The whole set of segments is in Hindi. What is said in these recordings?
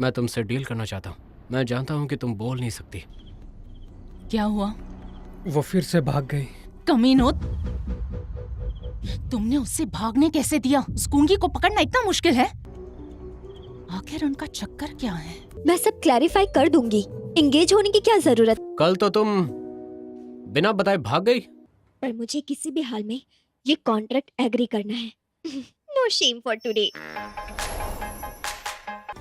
मैं तुमसे डील करना चाहता हूँ। मैं जानता हूँ कि तुम बोल नहीं सकती। क्या हुआ? वो फिर से भाग गई। कमीनो, तुमने उससे भागने कैसे दिया? उस गूंगी को पकड़ना इतना मुश्किल है? आखिर उनका चक्कर क्या है? मैं सब क्लैरिफाई कर दूंगी। एंगेज होने की क्या जरूरत? कल तो तुम बिना बताए भाग गई। पर मुझे किसी भी हाल में ये कॉन्ट्रैक्ट एग्री करना है। No shame for today.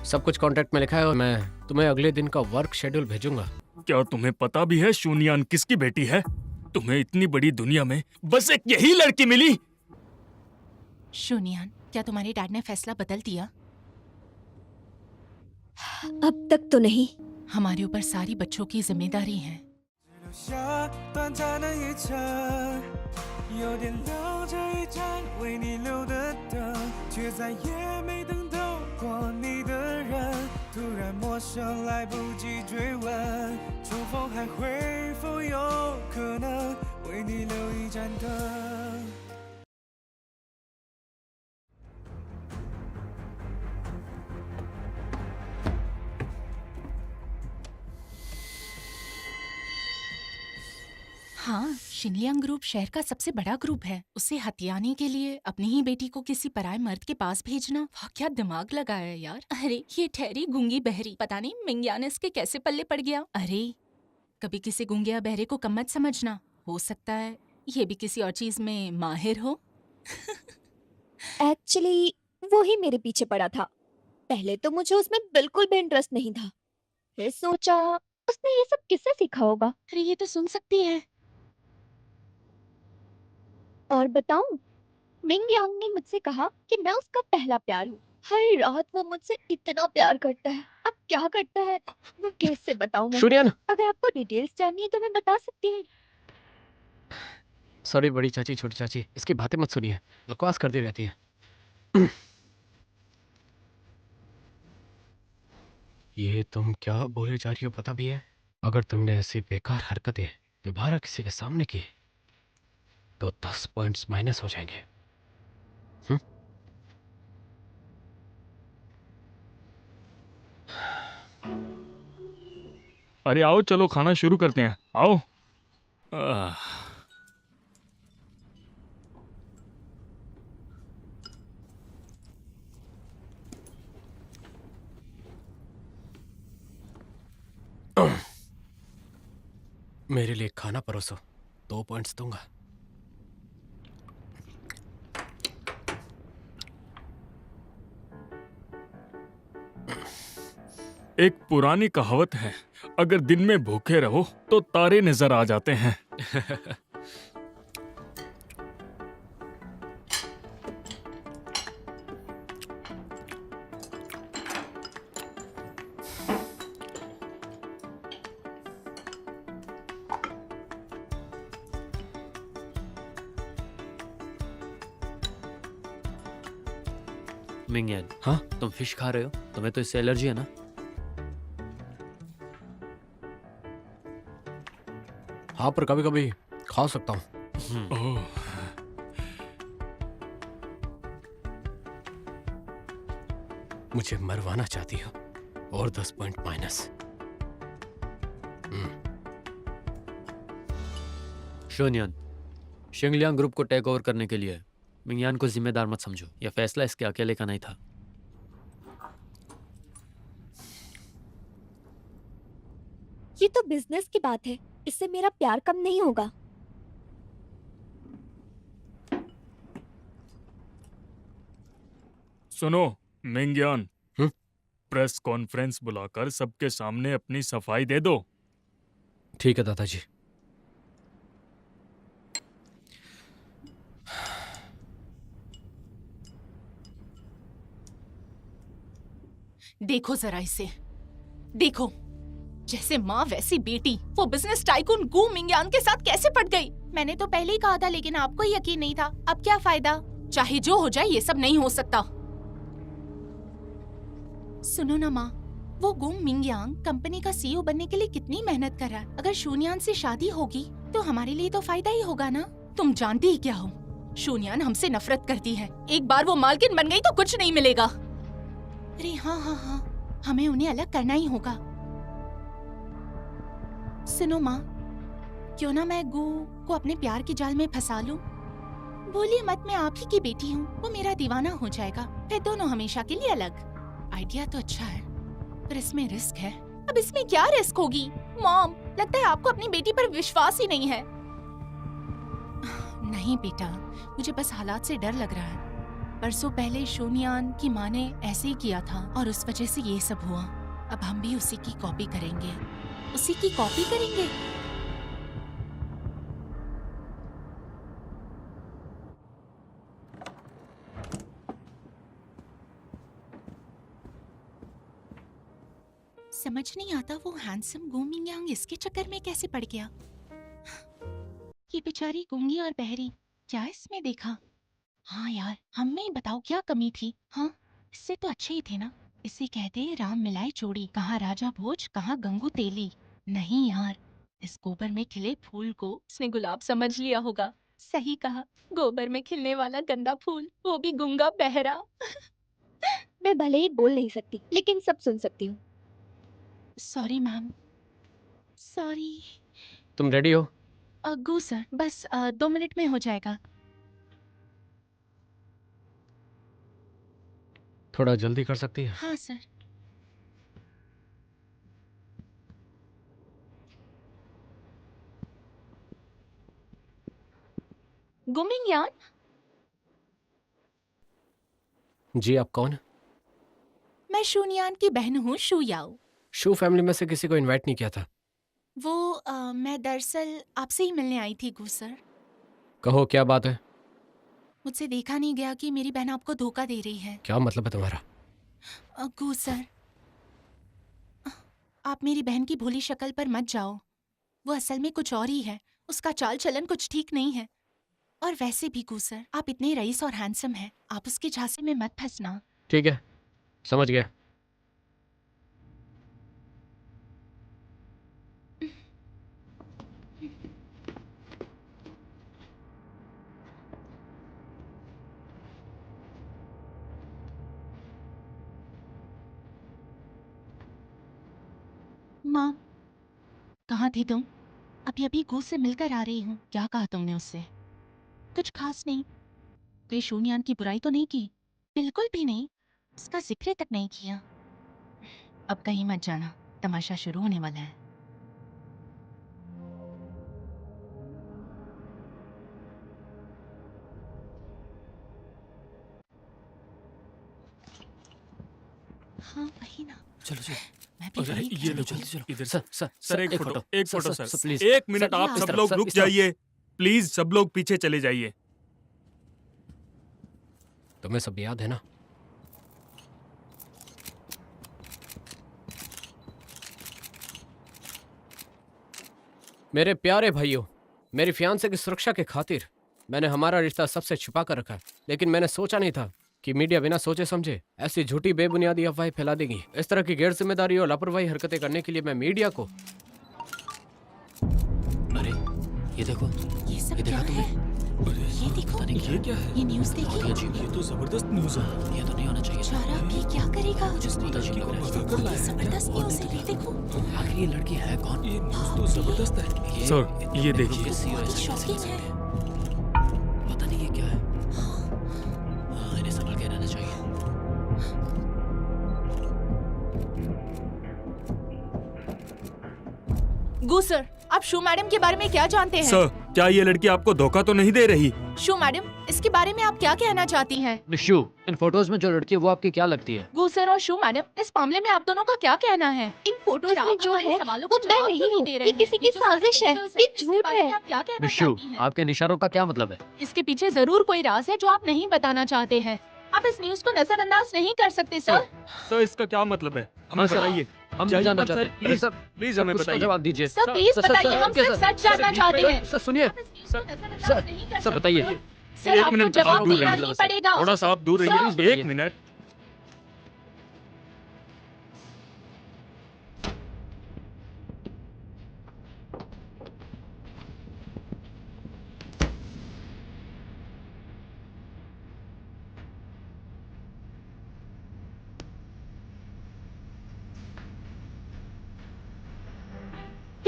सब कुछ कॉन्ट्रैक्ट में लिखा है और मैं तुम्हें अगले दिन का वर्क शेड्यूल भेजूंगा। क्या तुम्हें पता भी है शूनियान किसकी बेटी है? तुम्हें इतनी बड़ी दुनिया में बस एक यही लड़की मिली। शूनियान, क्या तुम्हारे डैड ने फैसला बदल दिया? अब तक तो नहीं। हमारे ऊपर सारी बच्चों की जिम्मेदारी है। 下短暂的一程，有点留着一盏为你留的灯，却再也没等到过你的人。突然陌生，来不及追问，重逢还会否有可能为你留一盏灯？ हाँ, शिनलियांग ग्रुप शहर का सबसे बड़ा ग्रुप है। उसे हथियाने के लिए अपनी ही बेटी को किसी पराये मर्द के पास भेजना, वाह क्या दिमाग लगाया है यार। अरे ये ठहरी गूंगी बहरी, पता नहीं मिंग्यान इसके कैसे पल्ले पड़ गया। अरे कभी किसी गूंगे या बहरे को कम मत समझना, हो सकता है ये भी किसी और चीज में माहिर हो। एक्चुअली वो ही मेरे पीछे पड़ा था। पहले तो मुझे उसमें बिल्कुल भी इंटरेस्ट नहीं था, फिर सोचा उसने ये सब किससे सीखा होगा। अरे ये तो सुन सकती है। और बताऊं, मिंग यांग ने मुझसे कहा कि मैं उसका पहला प्यार हूँ। हर रात वो मुझसे इतना प्यार करता है। अब क्या करता है वो कैसे बताऊं मैं? शूनियान, अगर आपको डिटेल्स जाननी है तो मैं बता सकती हूँ। सॉरी बड़ी चाची छोटी चाची, इसकी बातें मत सुनिए, बकवास करती रहती है। ये तुम क्या बोले जा रही हो पता भी है? अगर तुमने ऐसी बेकार हरकतें दोबारा किसी के सामने की तो 10 पॉइंट्स माइनस हो जाएंगे। अरे आओ चलो खाना शुरू करते हैं, आओ। मेरे लिए खाना परोसो, 2 पॉइंट्स दूंगा। एक पुरानी कहावत है, अगर दिन में भूखे रहो तो तारे नजर आ जाते हैं। मिंगयान, हाँ तुम फिश खा रहे हो? तुम्हें तो इससे एलर्जी है ना? हाँ, पर कभी कभी खा सकता हूँ। ओह, मुझे मरवाना चाहती हो और 10 पॉइंट माइनस। शूनियान, शिंगलियांग ग्रुप को टेक ओवर करने के लिए मिंगयान को जिम्मेदार मत समझो। यह फैसला इसके अकेले का नहीं था। ये तो बिजनेस की बात है, इससे मेरा प्यार कम नहीं होगा। सुनो मिंगयान, हम्म? प्रेस कॉन्फ्रेंस बुलाकर सबके सामने अपनी सफाई दे दो। ठीक है दादाजी। देखो जरा इसे, देखो, जैसे माँ वैसी बेटी। वो बिजनेस टाइकून गू मिंग्यान के साथ कैसे पट गई? मैंने तो पहले ही कहा था, लेकिन आपको यकीन नहीं था। अब क्या फायदा? चाहे जो हो जाए, ये सब नहीं हो सकता। सुनो ना माँ, वो गू मिंग्यांग कंपनी का सीईओ बनने के लिए कितनी मेहनत कर रहा है। अगर शून्यान से शादी होगी तो हमारे लिए तो फायदा ही होगा ना। तुम जानती ही क्या हो, शून्यान हमसे नफरत करती है। एक बार वो मालकिन बन गई तो कुछ नहीं मिलेगा। अरे हाँ हाँ हाँ, हमें उन्हें अलग करना ही होगा। सुनो माँ, क्यों ना मैं गू को अपने प्यार के जाल में फंसा लूं? बोलिए मत, मैं आप ही की बेटी हूँ, वो मेरा दीवाना हो जाएगा, फिर दोनों हमेशा के लिए अलग। आइडिया तो अच्छा है, पर इसमें रिस्क है। अब इसमें क्या रिस्क होगी? मॉम, लगता है आपको अपनी बेटी पर विश्वास ही नहीं है। नहीं बेटा, मुझे बस हालात से डर लग रहा है। परसों पहले शोनियान की माँ ने ऐसे ही किया था और उस वजह से ये सब हुआ। अब हम भी उसी की कॉपी करेंगे, उसी की कॉपी करेंगे। समझ नहीं आता वो हैंडसम गो मिंगयांग इसके चक्कर में कैसे पड़ गया। ये बेचारी गूंगी और बहरी, क्या इसमें देखा? हाँ यार, हमें ही बताओ क्या कमी थी? हाँ, इससे तो अच्छे ही थे ना। इसे कहते राम मिलाई जोड़ी, कहाँ राजा भोज कहाँ गंगू तेली। नहीं यार, इस गोबर में खिले फूल को उसने गुलाब समझ लिया होगा। सही कहा, गोबर में खिलने वाला गंदा फूल, वो भी गूंगा बहरा। मैं भले ही बोल नहीं सकती, लेकिन सब सुन सकती हूँ। Sorry ma'am, sorry. तुम रेडी हो? गो सर, बस 2 मिनट में हो जाएगा। थोड़ा जल्दी कर सकती है? हाँ सर। गुमिंगयान, जी, आप कौन? मैं शूनियान की बहन हूँ, शू याओ। शू फैमिली में से किसी को इनवाइट नहीं किया था। वो मैं दरअसल आपसे ही मिलने आई थी गू सर। कहो, क्या बात है? मुझसे देखा नहीं गया कि मेरी बहन आपको धोखा दे रही है। क्या मतलब है तुम्हारा? गू सर, आप मेरी बहन की भोली शक्ल पर मत जाओ। वो असल में कुछ और ही है, उसका चाल चलन कुछ ठीक नहीं है। और वैसे भी गू सर, आप इतने रईस और हैंडसम हैं, आप उसके झांसे में मत फंसना। ठीक है, समझ गया। माँ, कहाँ थी तुम? अभी अभी गू से मिलकर आ रही हूँ। क्या कहा तुमने उससे? कुछ खास नहीं। कोई शून्यान की बुराई तो नहीं की? बिल्कुल भी नहीं, उसका जिक्र तक नहीं किया। अब कहीं मत जाना, तमाशा शुरू होने वाला है। हाँ वही ना, चलो चलो। मैं भी अरे वही ये कह लो, रही थी। चलो इधर सर से। सर सर एक फोटो, एक फोटो सर, प्लीज। एक मिनट, सर, आप यहाँ सब इस लोग तरफ, रुक इस तरफ। जाइए प्लीज, सब लोग पीछे चले जाइए। तुम्हें सब याद है ना? मेरे प्यारे भाइयों, मेरी फियांसे की सुरक्षा की खातिर मैंने हमारा रिश्ता सबसे छुपा कर रखा, लेकिन मैंने सोचा नहीं था कि मीडिया बिना सोचे समझे ऐसी झूठी बेबुनियादी अफवाहें फैला देगी। इस तरह की गैर जिम्मेदारी और लापरवाही हरकतें करने के लिए मैं मीडिया को अरे ये देखो, ये सब ये क्या देखा है? ये देखो, पता नहीं ये क्या है? ये न्यूज़ बहुत ही देखिए। अजीब है। ये तो जबरदस्त न्यूज है। ये तो नहीं होना चाहिए। चारा भी क्या करेगा? मुझे बहुत अजीब लग रहा है। बहुत ही जबरदस्त न्यूज़ है, ये देखो। आखिर ये लड़की है कौन? ये न्यूज तो जबरदस्त है सर। ये देखिए, किसी बहुत ही शॉकिंग है। पता नहीं ये क्या है। हाँ, इन्हें संभल के रहना चाहिए। गू सर, आप शू मैडम के बारे में क्या जानते हैं? सर क्या ये लड़की आपको धोखा तो नहीं दे रही? शू मैडम, इसके बारे में आप क्या कहना चाहती हैं? शू, इन फोटोज में जो लड़की है वो आपकी क्या लगती है? गू सर और शू मैडम, इस मामले में आप दोनों का क्या कहना है? इन फोटोज में जो है वो मैं जवाब नहीं क्यों हूँ, दे ये रहे हैं? किसी की ये जो साजिश है, pictures ये इसके झूठ बारे में है। आप क्या कहना शू, चाहती हैं? आपके इन इशारों का क्या मतलब है? इसके पीछे जरूर कोई राज है जो आप नहीं बताना चाहते हैं। आप इस न्यूज़ को नजरअंदाज नहीं कर सकते सर। सर इसका क्या मतलब है? हाँ, सर। बताइए, हम जाइए, जानना सर, चाहते हैं। प्लीज, सर, प्लीज हमें कुछ तो बताइए। जवाब दीजिए। सर प्लीज बताइए, हम सर, सिर्फ सर, सच जानना चाहते हैं। सर सुनिए, आप इस न्यूज़ को नजरअंदाज नहीं कर सर सकते। बताइए। सर एक आपको मिनट, जवाब आप दूर देना रहिए। ही पड़ेगा। थोड़ा सा आप दूर रहिए, सर। एक मिनट।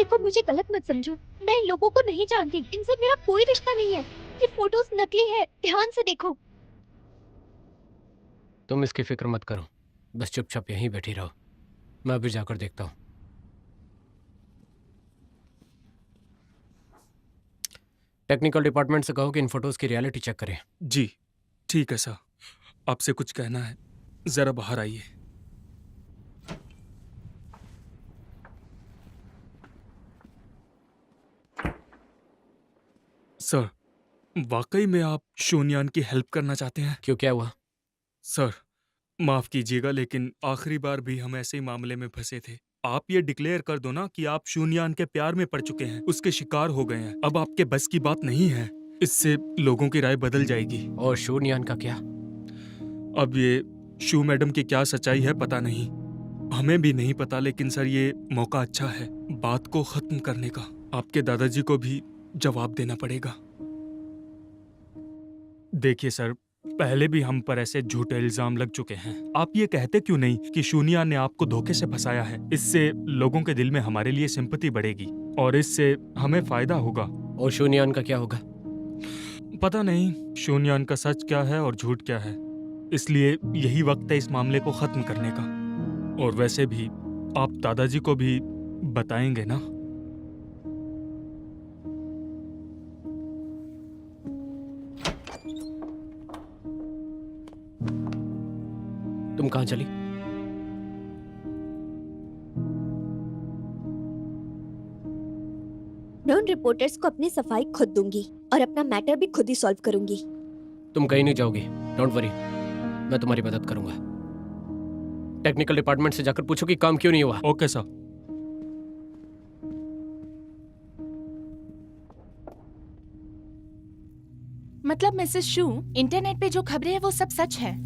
देखो मुझे गलत मत समझो, मैं इन लोगों को नहीं जानती, इनसे मेरा कोई रिश्ता नहीं है। ये फोटोज नकली है, ध्यान से देखो। तुम इसकी फिक्र मत करो, बस चुपचाप यहीं बैठी रहो, मैं अभी जाकर देखता हूँ। टेक्निकल डिपार्टमेंट से कहो कि इन फोटोज की रियलिटी चेक करें। जी ठीक है सर, आपसे कुछ कहना है, जरा बाहर आइए। सर, वाकई में आप शून्यान की हेल्प करना चाहते हैं? क्यों, क्या हुआ? सर, माफ कीजिएगा लेकिन आखिरी बार भी हम ऐसे ही मामले में फंसे थे। आप ये डिक्लेयर कर दो ना कि आप शून्यान के प्यार में पड़ चुके हैं, उसके शिकार हो गए हैं। अब आपके बस की बात नहीं है, इससे लोगों की राय बदल जाएगी। और शून्यान का क्या? अब ये शू मैडम की क्या सच्चाई है पता नहीं, हमें भी नहीं पता, लेकिन सर ये मौका अच्छा है बात को खत्म करने का। आपके दादाजी को भी जवाब देना पड़ेगा। देखिए सर, पहले भी हम पर ऐसे झूठे इल्जाम लग चुके हैं। आप ये कहते क्यों नहीं कि शून्या ने आपको धोखे से फंसाया है? इससे लोगों के दिल में हमारे लिए सिंपैथी बढ़ेगी और इससे हमें फायदा होगा। और शून्यान का क्या होगा? पता नहीं शून्यान का सच क्या है और झूठ क्या है, इसलिए यही वक्त है इस मामले को खत्म करने का। और वैसे भी आप दादाजी को भी बताएंगे ना? तुम कहाँ चली? मैं उन रिपोर्टर्स को अपनी सफाई खुद दूंगी और अपना मैटर भी खुद ही सॉल्व करूंगी। तुम कहीं नहीं जाओगी, डोंट वरी, मैं तुम्हारी मदद करूंगा। टेक्निकल डिपार्टमेंट से जाकर पूछो कि काम क्यों नहीं हुआ। Okay sir. मतलब मिसेस शू, इंटरनेट पे जो खबरें हैं वो सब सच है।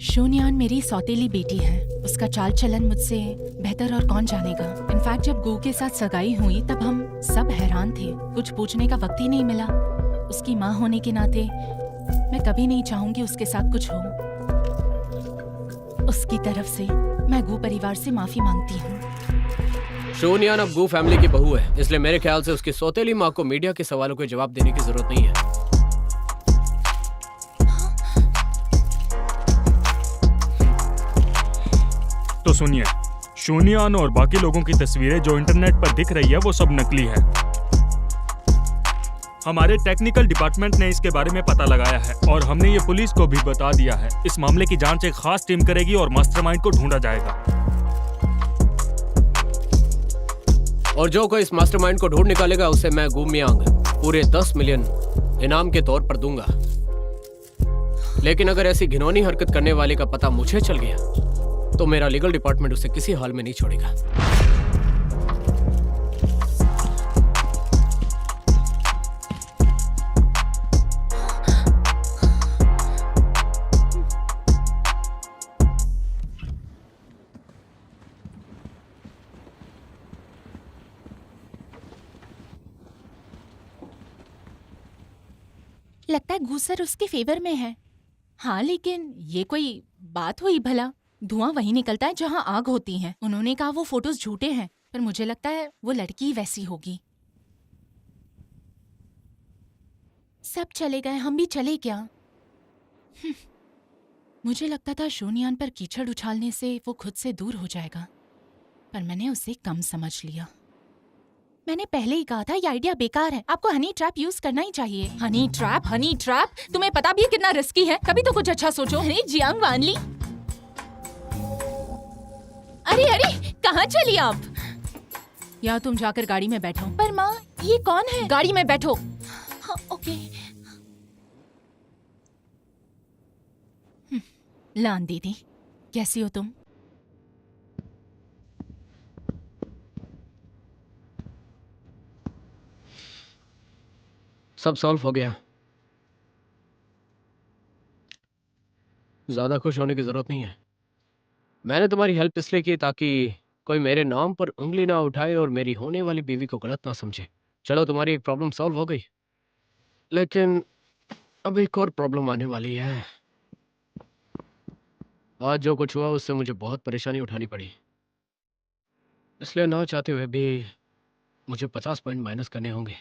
शून्यान मेरी सौतेली बेटी है, उसका चाल चलन मुझसे बेहतर और कौन जानेगा। इनफैक्ट जब गू के साथ सगाई हुई तब हम सब हैरान थे, कुछ पूछने का वक्त ही नहीं मिला। उसकी माँ होने के नाते मैं कभी नहीं चाहूंगी उसके साथ कुछ हो। उसकी तरफ से मैं गू परिवार से माफी मांगती हूँ। शून्यान अब गू फैमिली की बहू है, इसलिए मेरे ख्याल से उसकी सौतेली माँ को मीडिया के सवालों के जवाब देने की जरूरत नहीं है। तो सुनिए, शून्यान और बाकी लोगों की तस्वीरें जो इंटरनेट पर दिख रही है वो सब नकली है। हमारे टेक्निकल डिपार्टमेंट ने इसके बारे में पता लगाया है और हमने ये पुलिस को भी बता दिया है। इस मामले की जांच एक खास टीम करेगी और मास्टरमाइंड को ढूंढा जाएगा। और जो कोई इस मास्टरमाइंड को ढूंढ निकालेगा उसे मैं गू मियांग पूरे 10 मिलियन इनाम के तौर पर दूंगा। लेकिन अगर ऐसी घिनौनी हरकत करने वाले का पता मुझे चल गया तो मेरा लीगल डिपार्टमेंट उसे किसी हाल में नहीं छोड़ेगा। लगता है घूसर उसके फेवर में है। हाँ, लेकिन ये कोई बात हुई भला? धुआं वहीं निकलता है जहाँ आग होती है। उन्होंने कहा वो फोटोज झूठे हैं, पर मुझे लगता है वो लड़की ही वैसी होगी। सब चले गए, हम भी चले क्या? मुझे लगता था शून्यान पर कीचड़ उछालने से वो खुद से दूर हो जाएगा, पर मैंने उसे कम समझ लिया। मैंने पहले ही कहा था ये आइडिया बेकार है, आपको हनी ट्रैप यूज करना ही चाहिए। हनी ट्रैप, हनी ट्रैप, तुम्हें पता भी है कितना रिस्की है? कभी तो कुछ अच्छा सोचो। अरे जियांग वानली, अरे अरे कहाँ चली आप? या तुम जाकर गाड़ी में बैठो। पर माँ, ये कौन है? गाड़ी में बैठो। हाँ, ओके। लान दीदी, कैसी हो तुम? सब सॉल्व हो गया, ज्यादा खुश होने की जरूरत नहीं है। मैंने तुम्हारी हेल्प इसलिए की ताकि कोई मेरे नाम पर उंगली ना उठाए और मेरी होने वाली बीवी को गलत ना समझे। चलो, तुम्हारी एक प्रॉब्लम सॉल्व हो गई, लेकिन अब एक और प्रॉब्लम आने वाली है। आज जो कुछ हुआ उससे मुझे बहुत परेशानी उठानी पड़ी, इसलिए ना चाहते हुए भी मुझे 50 पॉइंट माइनस करने होंगे।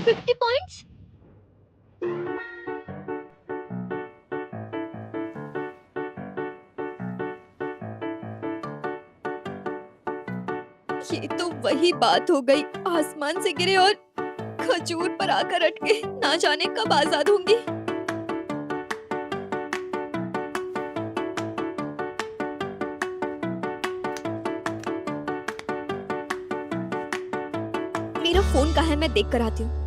50 पॉइंट्स? ये तो वही बात हो गई, आसमान से गिरे और खजूर पर आकर अटके, ना जाने कब आजाद होंगी। मेरा फोन कहाँ है, मैं देख कर आती हूँ।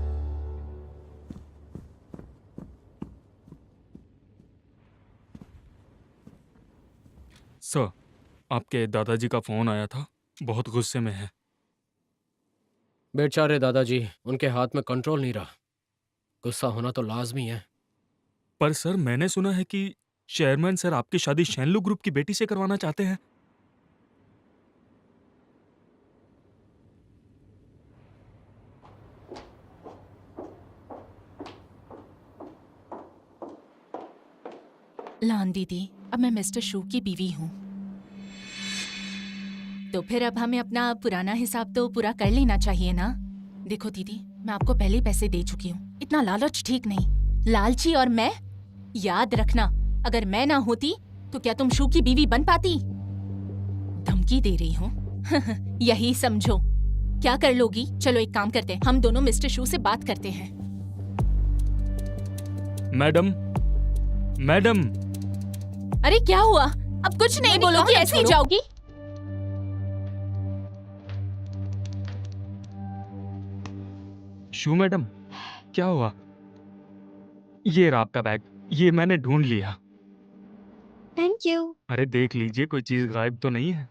सर, आपके दादाजी का फोन आया था, बहुत गुस्से में है। बेचारे दादाजी, उनके हाथ में कंट्रोल नहीं रहा। गुस्सा होना तो लाजमी है। पर सर, मैंने सुना है कि चेयरमैन सर आपकी शादी शैनलू ग्रुप की बेटी से करवाना चाहते हैं। लान दीदी, अब मैं मिस्टर शू की बीवी हूँ, तो फिर अब हमें अपना पुराना हिसाब तो पूरा कर लेना चाहिए ना। देखो दीदी, मैं आपको पहले ही पैसे दे चुकी हूँ, इतना लालच ठीक नहीं। लालची और मैं, याद रखना, अगर मैं ना होती तो क्या तुम शू की बीवी बन पाती? धमकी दे रही हूँ यही समझो। क्या कर लोगी? चलो एक काम करते हैं, हम दोनों मिस्टर शू से बात करते हैं। मैडम, मैडम, अरे क्या हुआ? अब कुछ नहीं बोलोगी, ऐसे ही जाओगी? शू मैडम, क्या हुआ? ये रहा आपका बैग, ये मैंने ढूंढ लिया। Thank you. अरे देख लीजिए, कोई चीज गायब तो नहीं है।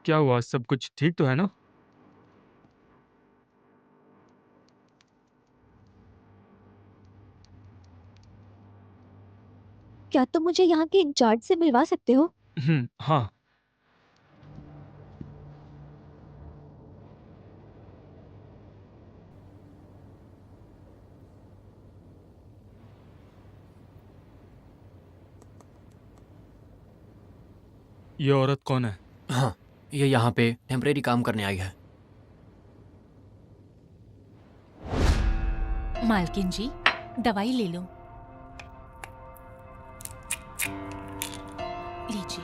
क्या हुआ, सब कुछ ठीक तो है ना? क्या तुम मुझे यहाँ के इंचार्ज से मिलवा सकते हो? हाँ। ये औरत कौन है? हाँ, ये यहाँ पे टेम्परेरी काम करने आई है। मालकिन जी, दवाई ले लो। लीजिए।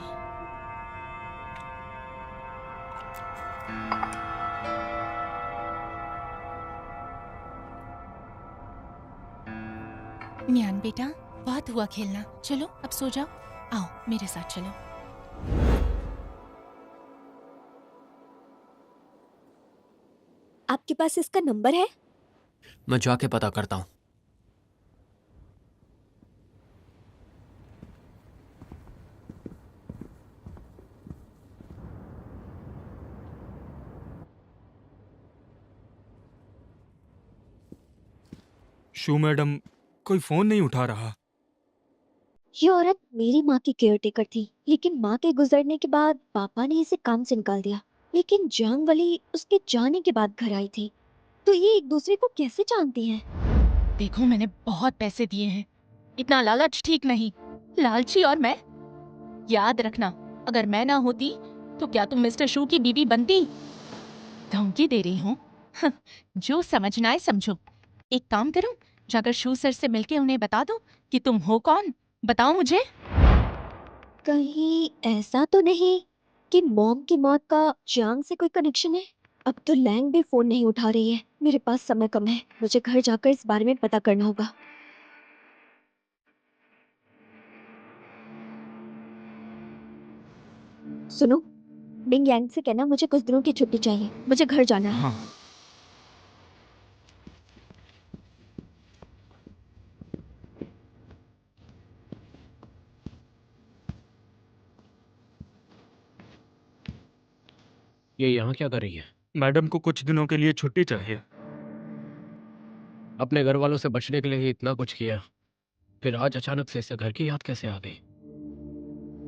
म्यान बेटा, बहुत हुआ खेलना, चलो अब सो जाओ। आओ मेरे साथ चलो। आपके पास इसका नंबर है? मैं जाके पता करता हूँ। शू मैडम, कोई फोन नहीं उठा रहा। ये औरत मेरी माँ की केयरटेकर थी, लेकिन माँ के गुजरने के बाद पापा ने इसे काम से निकाल दिया। लेकिन जंग वाली उसके जाने के बाद घर आई थी, तो ये एक दूसरे को कैसे जानती हैं? देखो, मैंने बहुत पैसे दिए हैं, इतना लालच ठीक नहीं। लालची और मैं, याद रखना, अगर मैं ना होती तो क्या तुम मिस्टर शू की बीवी बनती? धमकी दे रही हूँ जो समझना है समझो। एक काम करो, जाकर शू सर से मिलके उन्हें बता दो कि तुम हो कौन। बताओ मुझे। कहीं ऐसा तो नहीं कि मॉम की मौत का जांग से कोई कनेक्शन है? अब तो लैंग भी फोन नहीं उठा रही है। मेरे पास समय कम है, मुझे घर जाकर इस बारे में पता करना होगा। सुनो, बिंग यांग से कहना मुझे कुछ दिनों की छुट्टी चाहिए, मुझे घर जाना है। हाँ। ये यहाँ क्या कर रही है? मैडम को कुछ दिनों के लिए छुट्टी चाहिए। अपने घर वालों से बचने के लिए इतना कुछ किया, फिर आज अचानक से इसे घर की याद कैसे आ गई?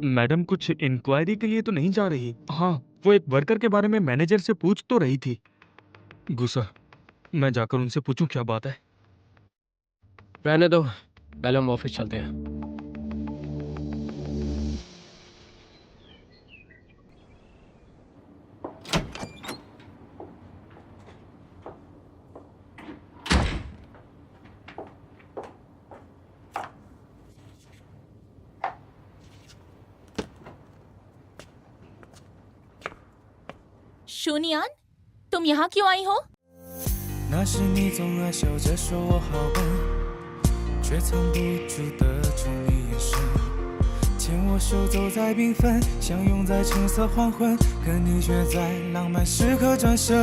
मैडम कुछ इंक्वायरी के लिए तो नहीं जा रही। हाँ, वो एक वर्कर के बारे में मैनेजर से पूछ तो रही थी। गुस्सा। मैं जाकर उनसे पूछूं क्या बात है। रहने दो, पहले हम ऑफिस चलते हैं। शूनियान, तुम यहाँ क्यों आई हो? 那时你总爱笑着说我好笨，却藏不住的宠溺眼神。牵我手走在缤纷，相拥在橙色黄昏，可你却在浪漫时刻转身。